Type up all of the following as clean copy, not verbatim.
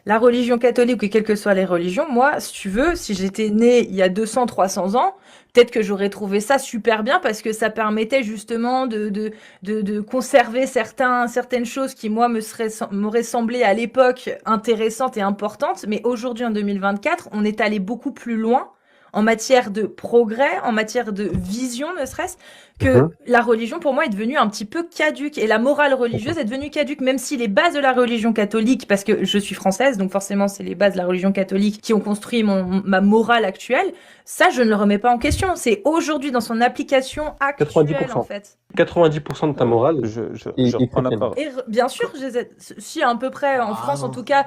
La religion catholique, ou quelles que soient les religions, moi, si tu veux, si j'étais née il y a 200, 300 ans, peut-être que j'aurais trouvé ça super bien parce que ça permettait justement de conserver certaines choses qui, moi, m'auraient semblé à l'époque intéressantes et importantes. Mais aujourd'hui, en 2024, on est allé beaucoup plus loin en matière de progrès, en matière de vision, ne serait-ce que Mhm. la religion, pour moi, est devenue un petit peu caduque et la morale religieuse est devenue caduque, même si les bases de la religion catholique, parce que je suis française, donc forcément, c'est les bases de la religion catholique qui ont construit ma morale actuelle. Ça, je ne le remets pas en question. C'est aujourd'hui, dans son application actuelle, en 90%. fait. 90% de ta Euh, morale je est reprends la chrétienne. parole. Bien sûr, Co- si à peu près en Ah France, en non, tout cas,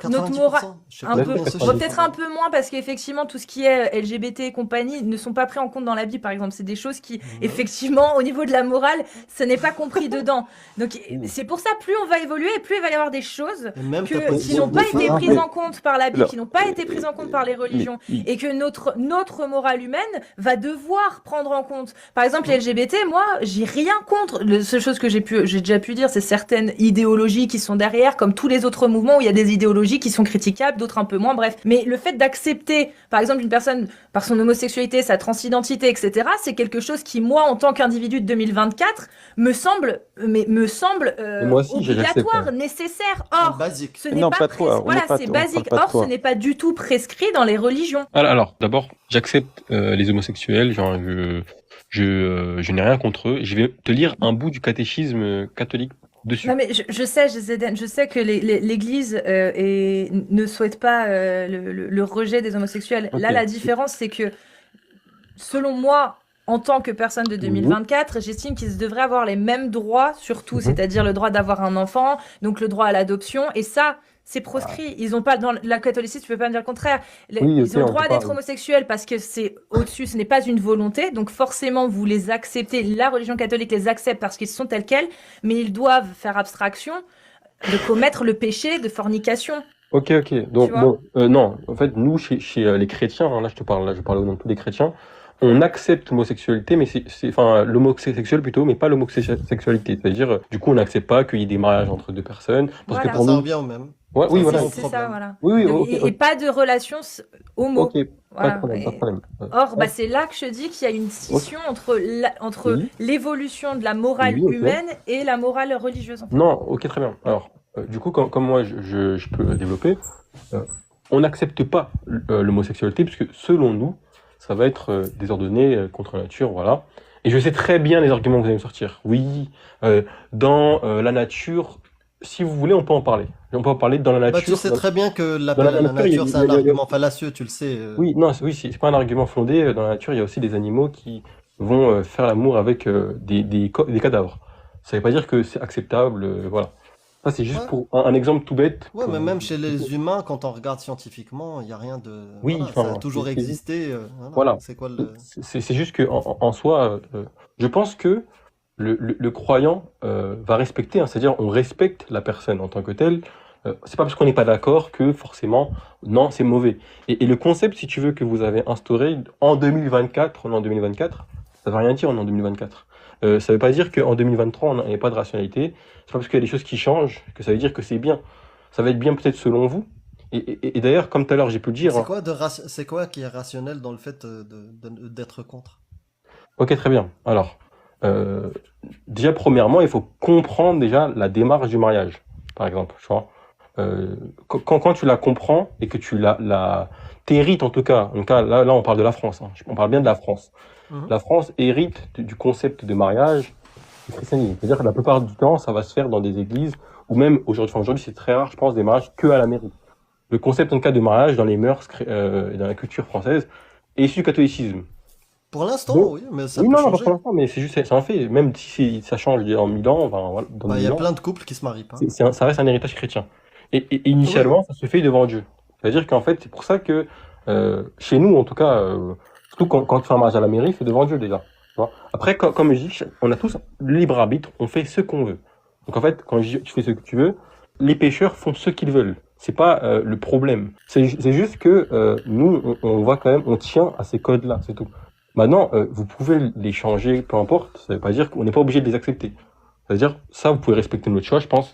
notre morale, 90%. Je sais un pas peu, combien ce bon, chiffre, peut-être un mais. peu moins parce qu'effectivement, tout ce qui est LGBT et compagnie ne sont pas pris en compte dans la Bible, par exemple. C'est des choses qui, Bah oui. effectivement, au niveau de la morale, ce n'est pas compris dedans. Donc, Oui. c'est pour ça, plus on va évoluer et plus il va y avoir des choses Et même ta qui position n'ont de pas été foi. prises en compte par la Bible, qui Alors, n'ont pas été prises en compte par les mais, religions et que notre morale humaine va devoir prendre en compte. Par exemple, les Hmm. LGBT, moi, j'ai rien contre. La seule chose que j'ai déjà pu dire, c'est certaines idéologies qui sont derrière, comme tous les autres mouvements où il y a des idéologies qui sont critiquables, d'autres un peu moins, bref. Mais le fait d'accepter, par exemple, une personne par son homosexualité, sa transidentité, etc., c'est quelque chose qui, moi, en tant qu'individu de 2024, me semble Et moi aussi, j'accepte, hein. obligatoire, nécessaire. En Or, basique. ce n'est non, pas pas toi. voilà, c'est On parle basique. pas de Or, ce toi. n'est pas du tout prescrit dans les religions. Alors, d'abord, j'accepte les homosexuels, genre, je n'ai rien contre eux. Je vais te lire un bout du catéchisme catholique Non dessus. mais je sais que l'Église ne souhaite pas le rejet des homosexuels. Ok. Là, la différence, c'est que selon moi, en tant que personne de Mhm. 2024, j'estime qu'ils devraient avoir les mêmes droits sur tout, Mhm. c'est-à-dire le droit d'avoir un enfant, donc le droit à l'adoption, et ça, c'est Ah, proscrit. Ils ont pas, dans la catholicisme, tu peux pas me dire le contraire. oui, ok, Ils ont le on peut droit pas. d'être homosexuels parce que c'est au-dessus, ce n'est pas une volonté, donc forcément, vous les acceptez, la religion catholique les accepte parce qu'ils sont tels quels, mais ils doivent faire abstraction de commettre le péché de fornication, Ok, ok. tu Donc, vois? bon, non, en fait, nous, chez les chrétiens, hein, là, je parle au nom de tous les chrétiens, on accepte l'homosexualité, mais enfin, l'homosexuel plutôt, mais pas l'homosexualité. C'est-à-dire, du coup, on n'accepte pas qu'il y ait des mariages entre deux personnes, parce que Voilà. pour Ça nous, revient au même. ouais, oui, Ça voilà, revient au C'est ça, problème. voilà. oui, oui, ok, Et pas de relation ok, homo. pas de Voilà. problème, pas de problème. Or, Ouais, bah, c'est là que je dis qu'il y a une ok, scission entre oui, l'évolution de la morale oui, ok. humaine et la morale religieuse, en fait. Non, ok, très bien. Alors, du coup, comme moi, je peux développer, euh, on n'accepte pas l'homosexualité, puisque selon nous, ça va être désordonné, contre la nature, voilà. Et je sais très bien les arguments que vous allez me sortir. Oui, dans la nature, si vous voulez, on peut en parler. On peut en parler dans la Bah, tu nature. sais très bien que Dans l'appel à la nature, nature, c'est un il y a- argument fallacieux, tu le sais. oui, non, oui, c'est pas un argument fondé. Dans la nature, il y a aussi des animaux qui vont faire l'amour avec des cadavres. Ça veut pas dire que c'est acceptable, voilà. Ça, c'est juste Ouais. pour un exemple tout bête Ouais, pour mais vous. même chez les humains, quand on regarde scientifiquement, il n'y a rien de. Oui, Voilà, ça a enfin, toujours existé. Voilà. voilà. C'est quoi le. C'est juste que en soi, je pense que le croyant va respecter, hein, c'est-à-dire on respecte la personne en tant que telle. C'est pas parce qu'on n'est pas d'accord que forcément, non, c'est mauvais. Et le concept, si tu veux, que vous avez instauré en 2024, on est en 2024, ça veut rien dire, on est en 2024. Ça veut pas dire qu'en 2023, on n'a pas de rationalité. C'est pas parce qu'il y a des choses qui changent que ça veut dire que c'est bien. Ça va être bien peut-être selon vous. Et d'ailleurs, comme tout à l'heure, j'ai pu le dire, hein. C'est quoi qui est rationnel dans le fait d'être contre? Ok, très bien. Alors, euh, déjà, premièrement, il faut comprendre déjà la démarche du mariage, par exemple. Tu vois. Quand tu la comprends et que t'hérites en tout cas là, on parle de la France, hein. On parle bien de la France. Mhm. La France hérite du concept de mariage du christianisme. C'est-à-dire que la plupart du temps, ça va se faire dans des églises, ou même aujourd'hui, enfin, aujourd'hui, c'est très rare, je pense, des mariages que à la mairie. Le concept, en tout cas, de mariage dans les mœurs et dans la culture française est issu du catholicisme. Pour l'instant, Bon, oui, mais ça oui, peut non, non, pas changer. pour l'instant, mais c'est juste, c'est un fait. Même si ça change en 1000 ans, enfin, voilà, dans Bah, il y 1000 a ans, plein de couples qui se marient pas. ça reste un héritage chrétien. Et Oui, oui. initialement, ça se fait devant Dieu. C'est-à-dire qu'en fait, c'est pour ça que chez nous, en tout cas, surtout quand tu fais un mariage à la mairie, c'est devant Dieu déjà. Tu vois. Après, comme je dis, on a tous le libre arbitre, on fait ce qu'on veut. Donc en fait, quand je dis tu fais ce que tu veux, les pécheurs font ce qu'ils veulent. C'est pas le problème. C'est juste que nous, on voit quand même, on tient à ces codes-là, c'est tout. Maintenant, vous pouvez les changer, peu importe. Ça veut pas dire qu'on n'est pas obligé de les accepter. C'est-à-dire, ça, vous pouvez respecter notre choix, je pense.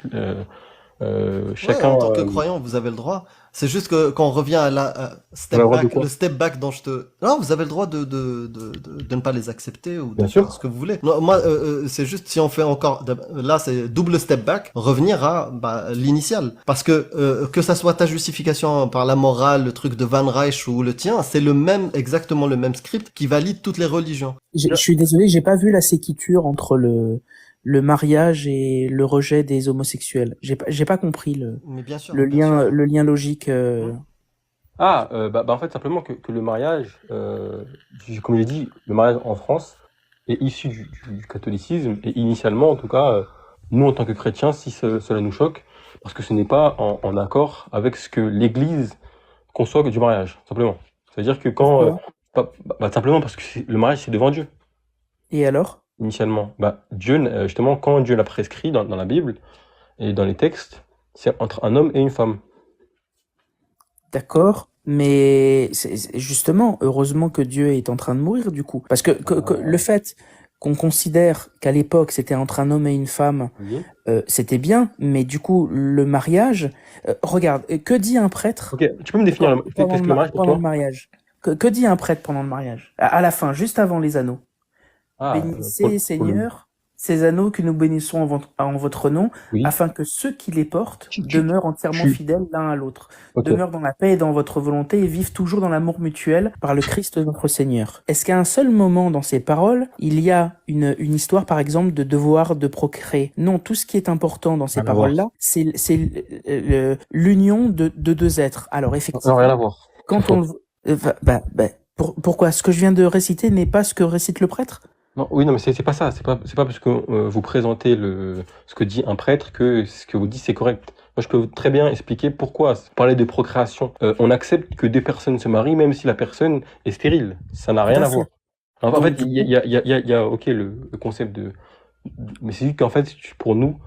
Ouais, en Chacun, tant que croyant, vous avez le droit. C'est juste que quand on revient à la on a le droit de le quoi? step back dont je te... Non, vous avez le droit de ne pas les accepter ou de Bien faire ce sûr. que vous voulez. Non, moi, c'est juste si on fait encore... Là, c'est double step back, revenir à l'initial. Parce que ça soit ta justification par la morale, le truc de Van Reich ou le tien, c'est le même, exactement le même script qui valide toutes les religions. Je suis désolé, j'ai pas vu la séquiture entre le mariage et le rejet des homosexuels. J'ai pas compris Mais bien sûr, bien sûr. le lien logique. Hmm. En fait, simplement que le mariage, comme j'ai dit, le mariage en France est issu du catholicisme, et initialement, en tout cas, nous, en tant que chrétiens, si cela nous choque, parce que ce n'est pas en accord avec ce que l'Église conçoit du mariage, simplement. C'est-à-dire que Pourquoi? simplement parce que le mariage, c'est devant Dieu, Et alors? initialement. Dieu, justement, quand Dieu l'a prescrit dans la Bible et dans les textes, c'est entre un homme et une femme. D'accord, mais justement, heureusement que Dieu est en train de mourir du coup. Parce que le fait qu'on considère qu'à l'époque c'était entre un homme et une femme, Oui. c'était bien, mais du coup le mariage, regarde, que dit un prêtre Ok, tu peux me définir qu'est-ce que le mariage pour pendant toi? le mariage? Que dit un prêtre pendant le mariage? À la fin, juste avant les anneaux. Ah, Bénissez, Seigneur, ces anneaux que nous bénissons en votre nom, oui. afin que ceux qui les portent Tu- tu- demeurent entièrement tu- fidèles l'un à l'autre, Ok. demeurent dans la paix et dans votre volonté et vivent toujours dans l'amour mutuel par le Christ notre Seigneur. Est-ce qu'à un seul moment dans ces paroles, il y a une histoire, par exemple, de devoir de procréer? Non, tout ce qui est important dans ces Rien à voir. paroles-là, c'est l'union de deux êtres. Alors, Non, effectivement, rien à voir. quand on... pourquoi? Ce que je viens de réciter n'est pas ce que récite le prêtre? Non, oui, non, mais c'est pas ça. C'est pas parce que vous présentez ce que dit un prêtre que ce que vous dites c'est correct. Moi, je peux très bien expliquer pourquoi. Parler de procréation, on accepte que deux personnes se marient même si la personne est stérile. Ça n'a rien Tout à à fait. voir. En Donc, fait, du il y a ok, le concept mais c'est juste qu'en fait, pour nous,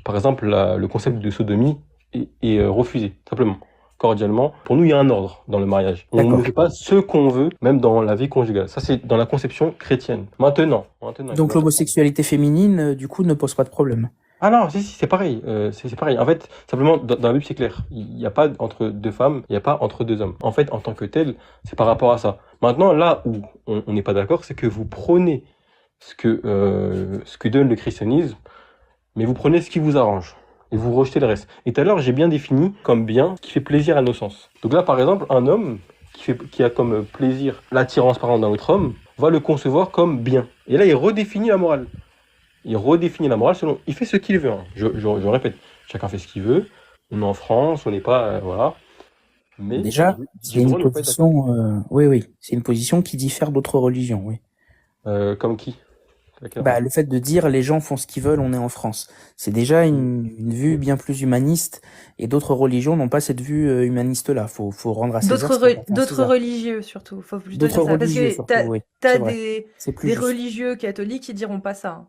par exemple, le concept de sodomie est refusé, simplement. Cordialement. Pour nous, il y a un ordre dans le mariage. On D'accord. ne fait pas ce qu'on veut, même dans la vie conjugale. Ça, c'est dans la conception chrétienne. Maintenant. Donc l'homosexualité féminine, du coup, ne pose pas de problème. Ah non, si, c'est pareil. C'est pareil. En fait, simplement, dans la Bible, c'est clair. Il n'y a pas entre deux femmes, il n'y a pas entre deux hommes. En fait, en tant que tel, c'est par rapport à ça. Maintenant, là où on n'est pas d'accord, c'est que vous prenez ce que donne le christianisme, mais vous prenez ce qui vous arrange. Et vous rejetez le reste. Et tout à l'heure, j'ai bien défini comme bien ce qui fait plaisir à nos sens. Donc là, par exemple, un homme qui a comme plaisir l'attirance par exemple d'un autre homme, va le concevoir comme bien. Et là, il redéfinit la morale. Selon... Il fait ce qu'il veut. Hein. Je répète, chacun fait ce qu'il veut. On est en France, on n'est pas... voilà. Mais Déjà, c'est une position... oui, c'est une position qui diffère d'autres religions, oui. Comme qui? Le fait de dire les gens font ce qu'ils veulent, on est en France. C'est déjà une vue bien plus humaniste, et d'autres religions n'ont pas cette vue humaniste-là. Faut rendre à César. D'autres religieux surtout. Faut plutôt dire ça. Parce que t'as des religieux catholiques qui diront pas ça.